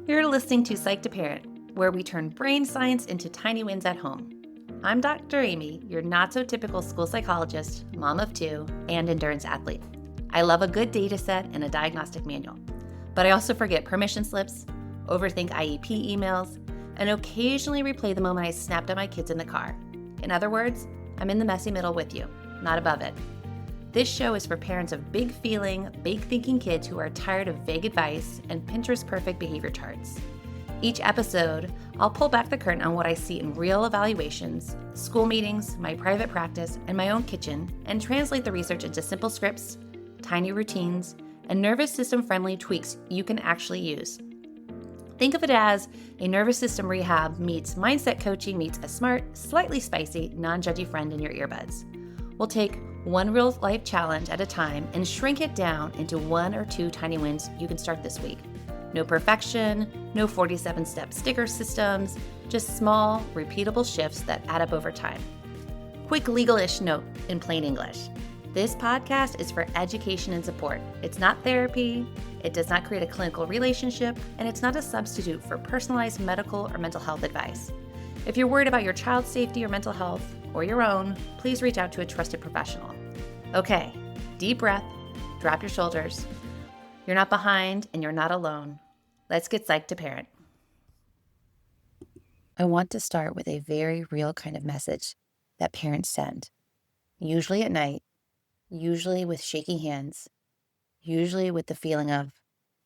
You're listening to Psych to Parent, where we turn brain science into tiny wins at home. I'm Dr. Amy, your not-so-typical school psychologist, mom of two, and endurance athlete. I love a good data set and a diagnostic manual. But I also forget permission slips, overthink IEP emails, and occasionally replay the moment I snapped at my kids in the car. In other words, I'm in the messy middle with you, not above it. This show is for parents of big feeling, big thinking kids who are tired of vague advice and Pinterest perfect behavior charts. Each episode, I'll pull back the curtain on what I see in real evaluations, school meetings, my private practice, and my own kitchen, and translate the research into simple scripts, tiny routines, and nervous system friendly tweaks you can actually use. Think of it as a nervous system rehab meets mindset coaching meets a smart, slightly spicy, non-judgy friend in your earbuds. We'll take one real life challenge at a time and shrink it down into 1 or 2 tiny wins you can start this week. No perfection, no 47-step sticker systems, just small, repeatable shifts that add up over time. Quick legal-ish note in plain English. This podcast is for education and support. It's not therapy, it does not create a clinical relationship, and it's not a substitute for personalized medical or mental health advice. If you're worried about your child's safety or mental health, or your own, please reach out to a trusted professional. Okay, deep breath, drop your shoulders. You're not behind and you're not alone. Let's get psyched to parent. I want to start with a very real kind of message that parents send, usually at night, usually with shaky hands, usually with the feeling of,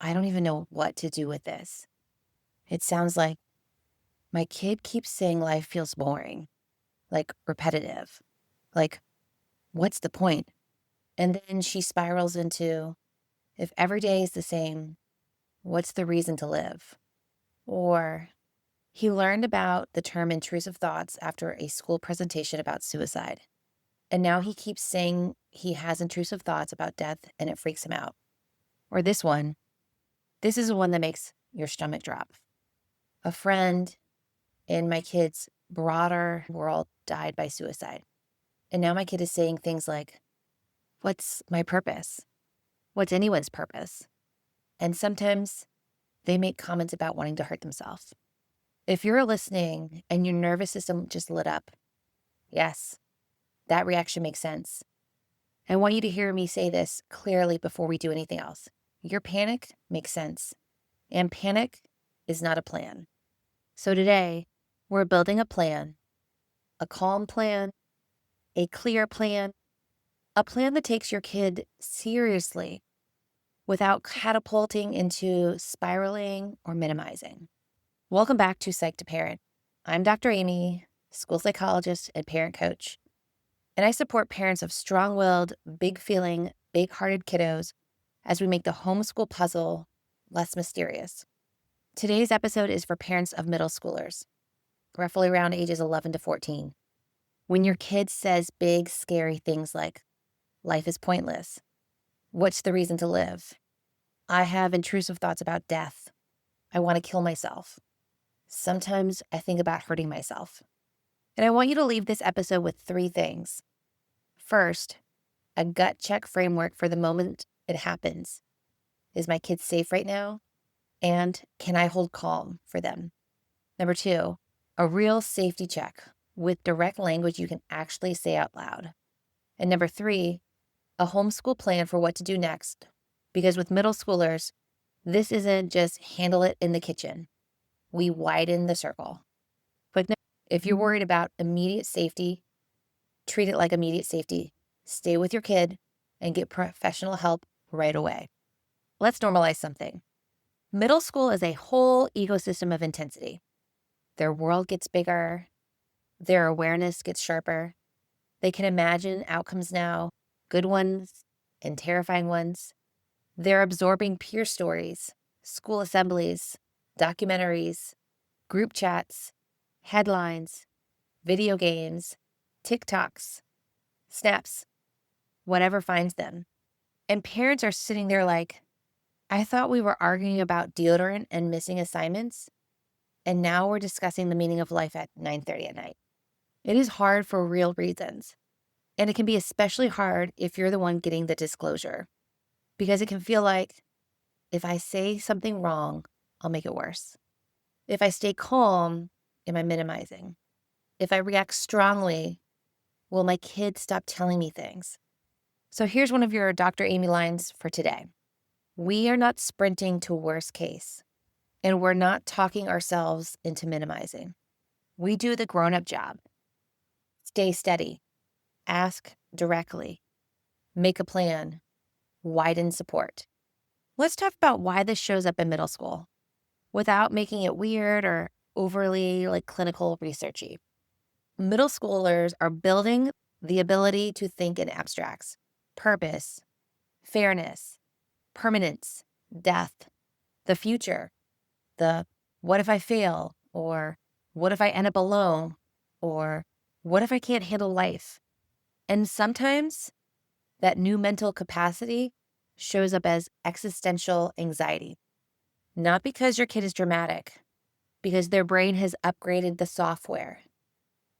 I don't even know what to do with this. It sounds like, my kid keeps saying life feels boring, like repetitive, like, what's the point? And then she spirals into, if every day is the same, what's the reason to live? Or, he learned about the term intrusive thoughts after a school presentation about suicide. And now he keeps saying he has intrusive thoughts about death and it freaks him out. Or this is the one that makes your stomach drop. A friend in my kid's broader world died by suicide. And now my kid is saying things like, what's my purpose? What's anyone's purpose? And sometimes they make comments about wanting to hurt themselves. If you're listening and your nervous system just lit up, yes, that reaction makes sense. I want you to hear me say this clearly before we do anything else. Your panic makes sense, and panic is not a plan. So today, we're building a plan, a calm plan, a clear plan, a plan that takes your kid seriously without catapulting into spiraling or minimizing. Welcome back to Psych to Parent. I'm Dr. Amy, school psychologist and parent coach, and I support parents of strong-willed, big-feeling, big-hearted kiddos as we make the homeschool puzzle less mysterious. Today's episode is for parents of middle schoolers, roughly around ages 11 to 14. When your kid says big, scary things like, life is pointless, what's the reason to live? I have intrusive thoughts about death. I want to kill myself. Sometimes I think about hurting myself. And I want you to leave this episode with 3 things. First, a gut check framework for the moment it happens. Is my kid safe right now? And can I hold calm for them? Number 2, a real safety check with direct language you can actually say out loud. And number 3, a homeschool plan for what to do next. Because with middle schoolers, this isn't just handle it in the kitchen. We widen the circle. Quick note, if you're worried about immediate safety, treat it like immediate safety. Stay with your kid and get professional help right away. Let's normalize something. Middle school is a whole ecosystem of intensity. Their world gets bigger. Their awareness gets sharper. They can imagine outcomes now, good ones and terrifying ones. They're absorbing peer stories, school assemblies, documentaries, group chats, headlines, video games, TikToks, snaps, whatever finds them. And parents are sitting there like, I thought we were arguing about deodorant and missing assignments, and now we're discussing the meaning of life at 9:30 at night. It is hard for real reasons, and it can be especially hard if you're the one getting the disclosure, because it can feel like, if I say something wrong, I'll make it worse. If I stay calm, am I minimizing? If I react strongly, will my kids stop telling me things? So here's one of your Dr. Amy lines for today. We are not sprinting to worst case, and we're not talking ourselves into minimizing. We do the grown-up job. Stay steady, ask directly, make a plan, widen support. Let's talk about why this shows up in middle school without making it weird or overly clinical researchy. Middle schoolers are building the ability to think in abstracts, purpose, fairness, permanence, death, the future, the what if I fail, or what if I end up alone, or what if I can't handle life? And sometimes that new mental capacity shows up as existential anxiety, not because your kid is dramatic, because their brain has upgraded the software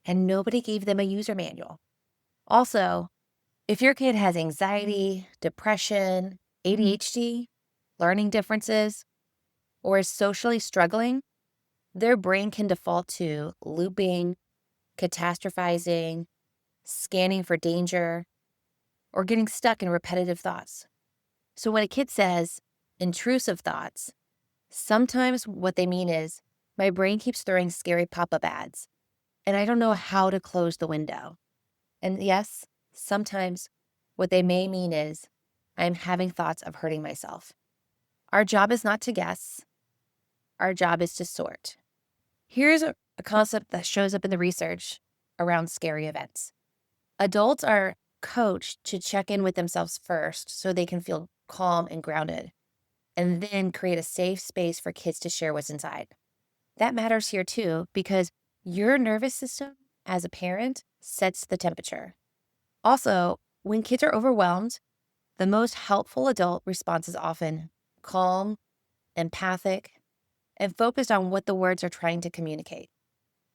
and nobody gave them a user manual. Also, if your kid has anxiety, depression, ADHD, learning differences, or is socially struggling, their brain can default to looping, catastrophizing, scanning for danger, or getting stuck in repetitive thoughts. So when a kid says intrusive thoughts, sometimes what they mean is, my brain keeps throwing scary pop-up ads, and I don't know how to close the window. And yes, sometimes what they may mean is, I'm having thoughts of hurting myself. Our job is not to guess. Our job is to sort. Here's a concept that shows up in the research around scary events. Adults are coached to check in with themselves first so they can feel calm and grounded, and then create a safe space for kids to share what's inside. That matters here too, because your nervous system as a parent sets the temperature. Also, when kids are overwhelmed, the most helpful adult response is often calm, empathic, and focused on what the words are trying to communicate.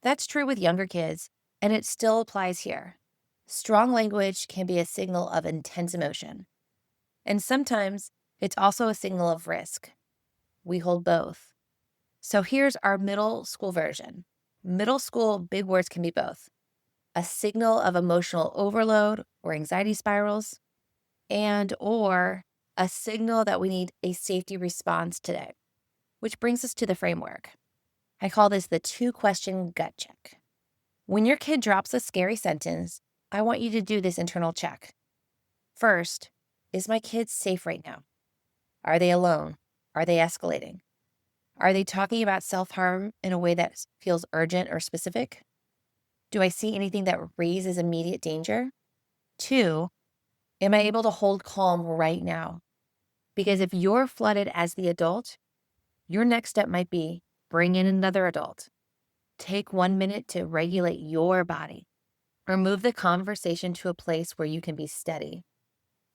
That's true with younger kids, and it still applies here. Strong language can be a signal of intense emotion, and sometimes it's also a signal of risk. We hold both. So here's our middle school version. Middle school big words can be both a signal of emotional overload or anxiety spirals, and or a signal that we need a safety response today, which brings us to the framework. I call this the 2-question gut check. When your kid drops a scary sentence, I want you to do this internal check. First, is my kid safe right now? Are they alone? Are they escalating? Are they talking about self-harm in a way that feels urgent or specific? Do I see anything that raises immediate danger? 2, am I able to hold calm right now? Because if you're flooded as the adult, your next step might be bring in another adult. Take 1 minute to regulate your body, or move the conversation to a place where you can be steady.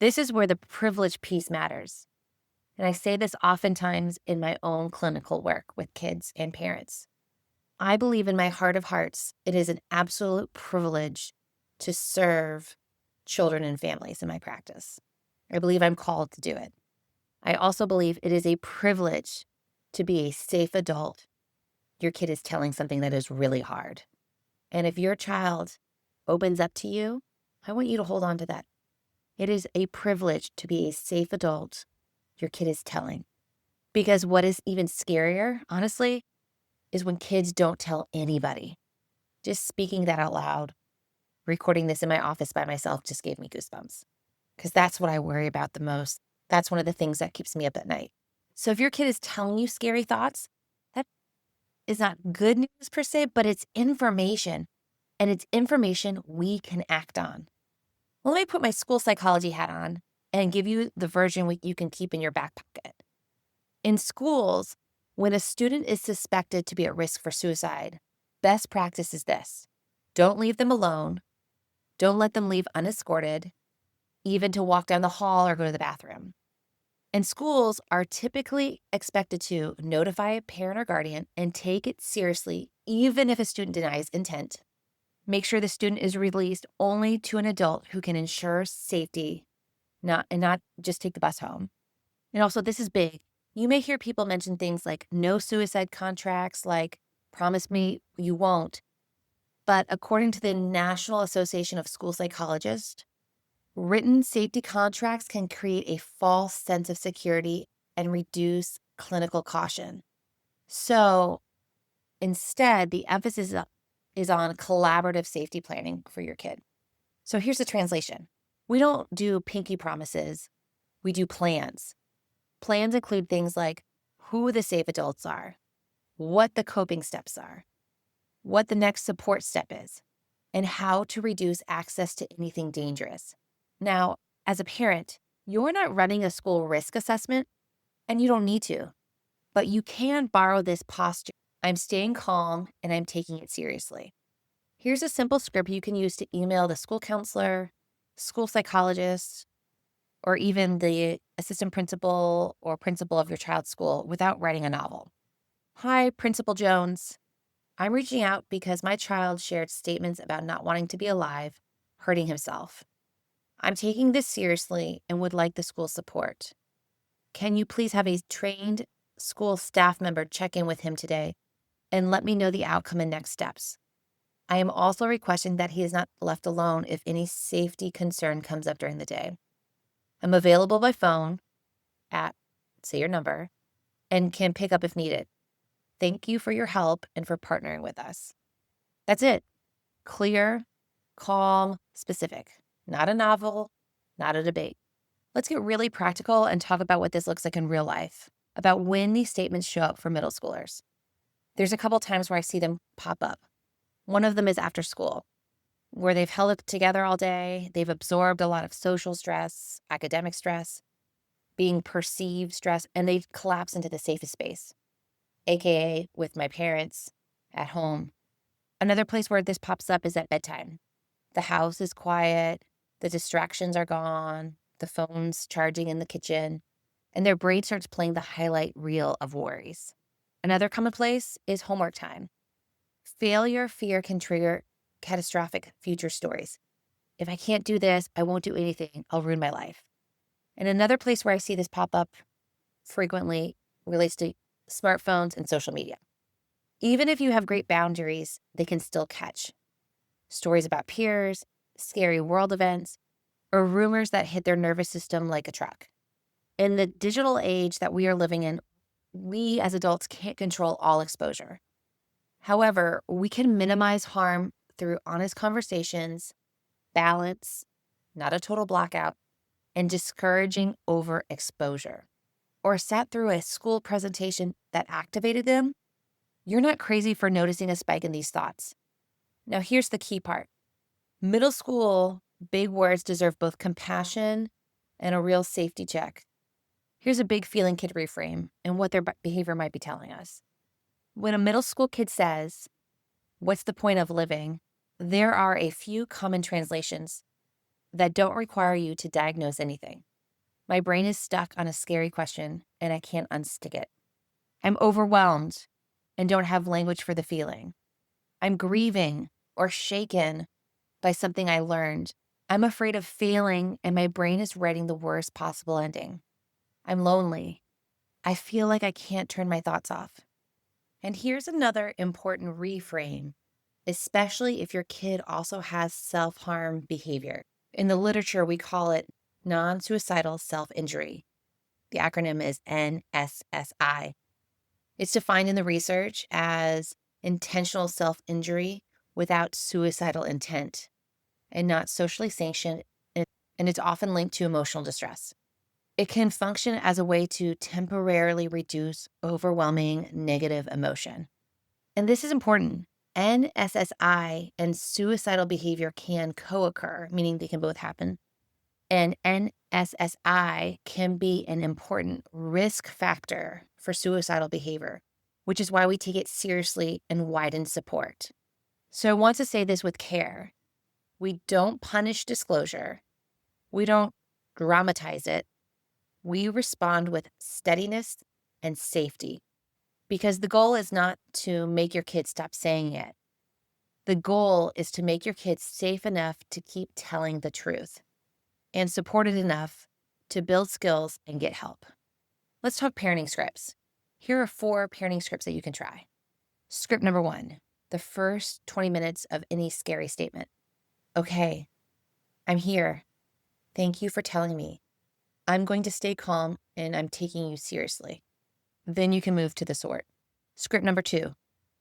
This is where the privilege piece matters. And I say this oftentimes in my own clinical work with kids and parents. I believe in my heart of hearts, it is an absolute privilege to serve children and families in my practice. I believe I'm called to do it. I also believe it is a privilege to be a safe adult. Your kid is telling something that is really hard. And if your child opens up to you, I want you to hold on to that. It is a privilege to be a safe adult your kid is telling. Because what is even scarier, honestly, is when kids don't tell anybody. Just speaking that out loud, recording this in my office by myself just gave me goosebumps. Because that's what I worry about the most. That's one of the things that keeps me up at night. So if your kid is telling you scary thoughts, that is not good news per se, but it's information. And it's information we can act on. Well, let me put my school psychology hat on and give you the version you can keep in your back pocket. In schools, when a student is suspected to be at risk for suicide, best practice is this. Don't leave them alone. Don't let them leave unescorted, even to walk down the hall or go to the bathroom. And schools are typically expected to notify a parent or guardian and take it seriously, even if a student denies intent. Make sure the student is released only to an adult who can ensure safety, not just take the bus home. And also, this is big. You may hear people mention things like no suicide contracts, like promise me you won't. But according to the National Association of School Psychologists, written safety contracts can create a false sense of security and reduce clinical caution. So instead, the emphasis is on collaborative safety planning for your kid. So here's the translation. We don't do pinky promises, we do plans. Plans include things like who the safe adults are, what the coping steps are, what the next support step is, and how to reduce access to anything dangerous. Now, as a parent, you're not running a school risk assessment, and you don't need to, but you can borrow this posture. I'm staying calm and I'm taking it seriously. Here's a simple script you can use to email the school counselor, school psychologist, or even the assistant principal or principal of your child's school without writing a novel. Hi, Principal Jones. I'm reaching out because my child shared statements about not wanting to be alive, hurting himself. I'm taking this seriously and would like the school support. Can you please have a trained school staff member check in with him today and let me know the outcome and next steps? I am also requesting that he is not left alone if any safety concern comes up during the day. I'm available by phone at, say your number, and can pick up if needed. Thank you for your help and for partnering with us. That's it. Clear, calm, specific. Not a novel, not a debate. Let's get really practical and talk about what this looks like in real life, about when these statements show up for middle schoolers. There's a couple times where I see them pop up. One of them is after school, where they've held it together all day, they've absorbed a lot of social stress, academic stress, being perceived stress, and they've collapsed into the safest space, AKA with my parents at home. Another place where this pops up is at bedtime. The house is quiet, the distractions are gone, the phone's charging in the kitchen, and their brain starts playing the highlight reel of worries. Another common place is homework time. Failure fear can trigger catastrophic future stories. If I can't do this, I won't do anything. I'll ruin my life. And another place where I see this pop up frequently relates to smartphones and social media. Even if you have great boundaries, they can still catch stories about peers, scary world events, or rumors that hit their nervous system like a truck. In the digital age that we are living in, we as adults can't control all exposure. However, we can minimize harm through honest conversations, balance, not a total blackout, and discouraging overexposure. Or sat through a school presentation that activated them, you're not crazy for noticing a spike in these thoughts. Now, here's the key part. Middle school big words deserve both compassion and a real safety check. Here's a big feeling kid reframe and what their behavior might be telling us. When a middle school kid says, "What's the point of living?" there are a few common translations that don't require you to diagnose anything. My brain is stuck on a scary question and I can't unstick it. I'm overwhelmed and don't have language for the feeling. I'm grieving or shaken by something I learned. I'm afraid of failing and my brain is writing the worst possible ending. I'm lonely. I feel like I can't turn my thoughts off. And here's another important reframe, especially if your kid also has self-harm behavior. In the literature, we call it non-suicidal self-injury. The acronym is NSSI. It's defined in the research as intentional self-injury without suicidal intent and not socially sanctioned, and it's often linked to emotional distress. It can function as a way to temporarily reduce overwhelming negative emotion. And this is important. NSSI and suicidal behavior can co-occur, meaning they can both happen. And NSSI can be an important risk factor for suicidal behavior, which is why we take it seriously and widen support. So I want to say this with care. We don't punish disclosure. We don't dramatize it. We respond with steadiness and safety, because the goal is not to make your kids stop saying it. The goal is to make your kids safe enough to keep telling the truth and supported enough to build skills and get help. Let's talk parenting scripts. Here are 4 parenting scripts that you can try. Script number 1, the first 20 minutes of any scary statement. Okay, I'm here. Thank you for telling me. I'm going to stay calm and I'm taking you seriously. Then you can move to the sort. Script number 2,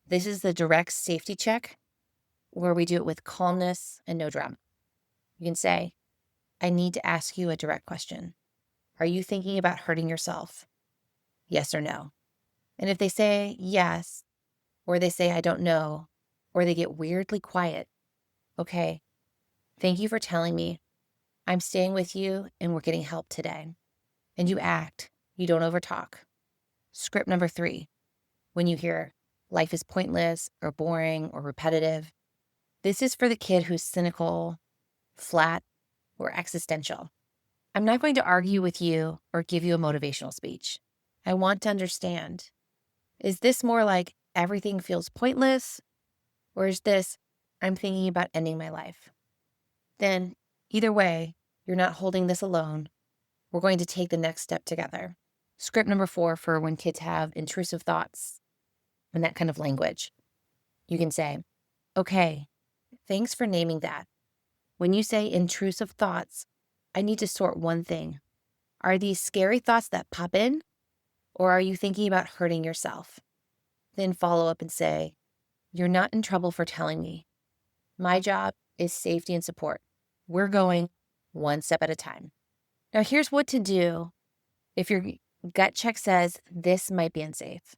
this is the direct safety check where we do it with calmness and no drama. You can say, I need to ask you a direct question. Are you thinking about hurting yourself? Yes or no? And if they say yes, or they say I don't know, or they get weirdly quiet, okay, thank you for telling me. I'm staying with you and we're getting help today. And you act, you don't overtalk. Script number 3, when you hear life is pointless or boring or repetitive, this is for the kid who's cynical, flat, or existential. I'm not going to argue with you or give you a motivational speech. I want to understand, is this more like everything feels pointless, or is this I'm thinking about ending my life? Then either way, you're not holding this alone. We're going to take the next step together. Script number 4 for when kids have intrusive thoughts and that kind of language. You can say, okay, thanks for naming that. When you say intrusive thoughts, I need to sort one thing. Are these scary thoughts that pop in, or are you thinking about hurting yourself? Then follow up and say, you're not in trouble for telling me. My job is safety and support. We're going one step at a time. Now, here's what to do if your gut check says this might be unsafe.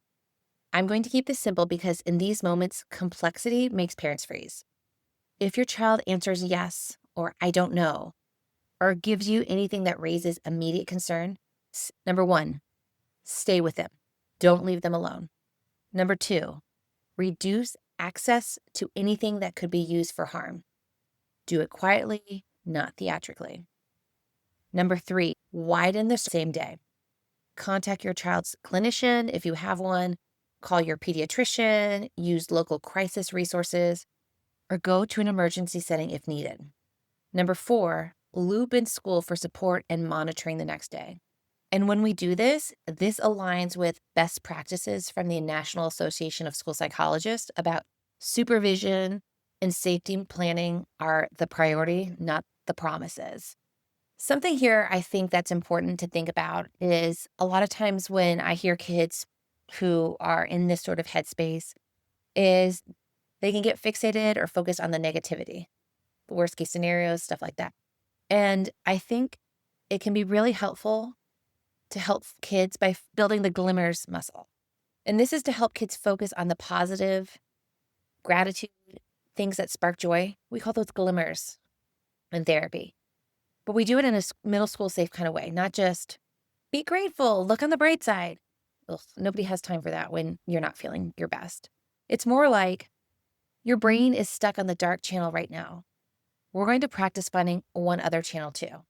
I'm going to keep this simple because in these moments, complexity makes parents freeze. If your child answers yes or I don't know, or gives you anything that raises immediate concern, number 1, stay with them. Don't leave them alone. Number 2, reduce access to anything that could be used for harm. Do it quietly, not theatrically. Number 3, widen the same day. Contact your child's clinician if you have one, call your pediatrician, use local crisis resources, or go to an emergency setting if needed. Number 4, loop in school for support and monitoring the next day. And when we do this, this aligns with best practices from the National Association of School Psychologists about supervision and safety planning are the priority, not the promises. Something here I think that's important to think about is a lot of times when I hear kids who are in this sort of headspace is they can get fixated or focused on the negativity, the worst case scenarios, stuff like that. And I think it can be really helpful to help kids by building the glimmers muscle. And this is to help kids focus on the positive, gratitude, things that spark joy. We call those glimmers in therapy. But we do it in a middle school safe kind of way, not just be grateful, look on the bright side. Ugh, nobody has time for that when you're not feeling your best. It's more like your brain is stuck on the dark channel right now. We're going to practice finding one other channel too.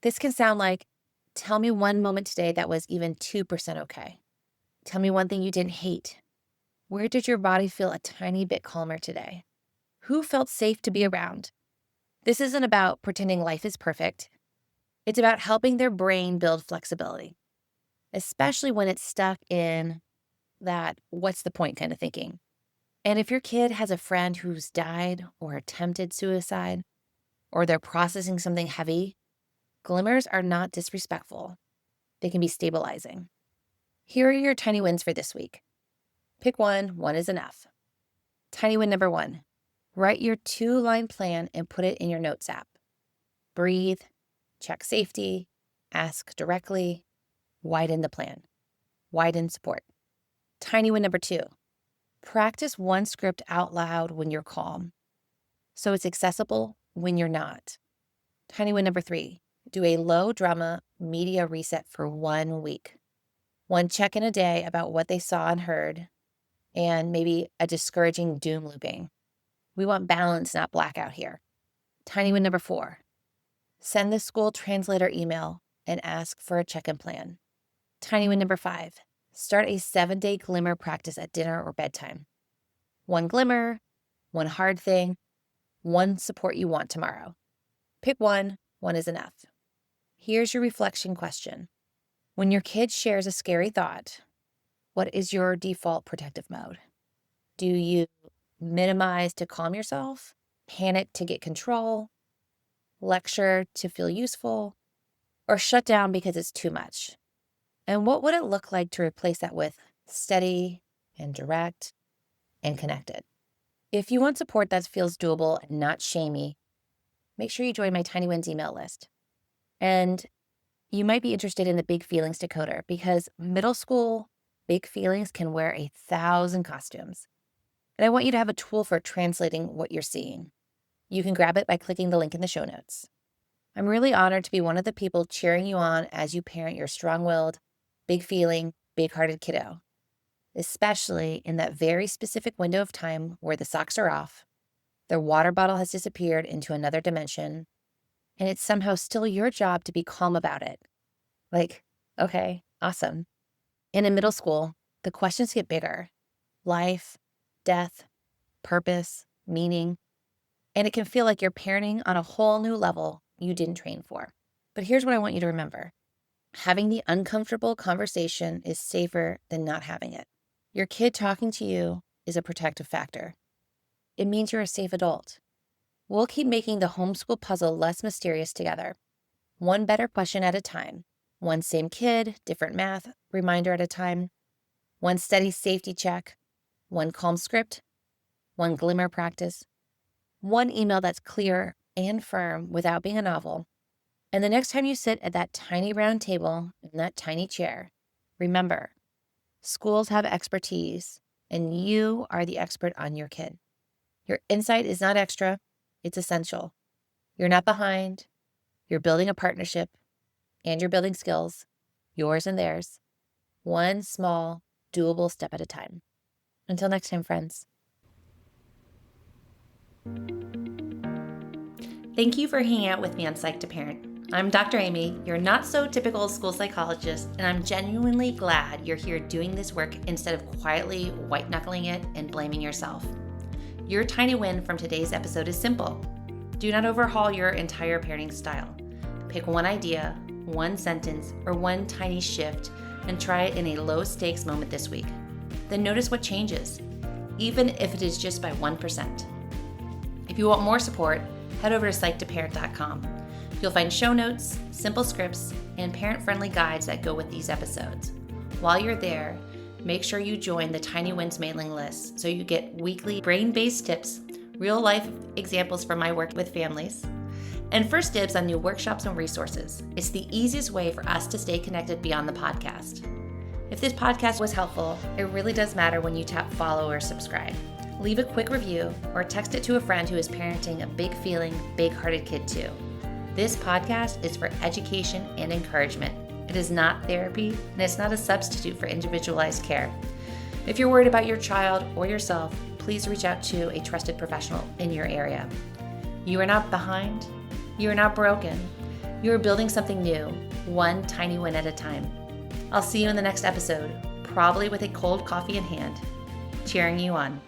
This can sound like, tell me one moment today that was even 2% okay. Tell me one thing you didn't hate. Where did your body feel a tiny bit calmer today? Who felt safe to be around? This isn't about pretending life is perfect. It's about helping their brain build flexibility, especially when it's stuck in that what's the point kind of thinking. And if your kid has a friend who's died or attempted suicide, or they're processing something heavy, glimmers are not disrespectful. They can be stabilizing. Here are your tiny wins for this week. Pick one is enough. Tiny win number 1, write your 2-line plan and put it in your notes app. Breathe, check safety, ask directly, widen the plan, widen support. Tiny win number 2, practice one script out loud when you're calm, so it's accessible when you're not. Tiny win number 3, do a low drama media reset for 1 week. One check-in a day about what they saw and heard, and maybe a discouraging doom looping. We want balance, not blackout here. Tiny win number 4, send the school translator email and ask for a check-in plan. Tiny win number 5, start a 7-day glimmer practice at dinner or bedtime. One glimmer, one hard thing, one support you want tomorrow. Pick one is enough. Here's your reflection question. When your kid shares a scary thought, what is your default protective mode? Do you minimize to calm yourself, panic to get control, lecture to feel useful, or shut down because it's too much? And what would it look like to replace that with steady and direct and connected? If you want support that feels doable and not shamey, make sure you join my Tiny Wins email list. And you might be interested in the Big Feelings Decoder because middle school big feelings can wear 1,000 costumes. And I want you to have a tool for translating what you're seeing. You can grab it by clicking the link in the show notes. I'm really honored to be one of the people cheering you on as you parent your strong-willed, big feeling, big-hearted kiddo, especially in that very specific window of time where the socks are off, their water bottle has disappeared into another dimension, and it's somehow still your job to be calm about it. Like, okay, awesome. And in middle school, the questions get bigger. Life, death, purpose, meaning, and it can feel like you're parenting on a whole new level you didn't train for. But here's what I want you to remember. Having the uncomfortable conversation is safer than not having it. Your kid talking to you is a protective factor. It means you're a safe adult. We'll keep making the homeschool puzzle less mysterious together. One better question at a time. One same kid, different math reminder at a time. One steady safety check. One calm script. One glimmer practice. One email that's clear and firm without being a novel. And the next time you sit at that tiny round table in that tiny chair, remember, schools have expertise and you are the expert on your kid. Your insight is not extra, it's essential. You're not behind, you're building a partnership and you're building skills, yours and theirs, one small, doable step at a time. Until next time, friends. Thank you for hanging out with me on Psych to Parent. I'm Dr. Amy, your not so typical school psychologist, and I'm genuinely glad you're here doing this work instead of quietly white knuckling it and blaming yourself. Your tiny win from today's episode is simple. Do not overhaul your entire parenting style. Pick one idea, one sentence, or one tiny shift and try it in a low stakes moment this week. Then notice what changes, even if it is just by 1%. If you want more support, head over to psych2parent.com. You'll find show notes, simple scripts, and parent-friendly guides that go with these episodes. While you're there, make sure you join the Tiny Wins mailing list so you get weekly brain-based tips, real-life examples from my work with families, and first dibs on new workshops and resources. It's the easiest way for us to stay connected beyond the podcast. If this podcast was helpful, it really does matter when you tap follow or subscribe. Leave a quick review or text it to a friend who is parenting a big feeling, big-hearted kid too. This podcast is for education and encouragement. It is not therapy, and it's not a substitute for individualized care. If you're worried about your child or yourself, please reach out to a trusted professional in your area. You are not behind. You are not broken. You are building something new, one tiny win at a time. I'll see you in the next episode, probably with a cold coffee in hand, cheering you on.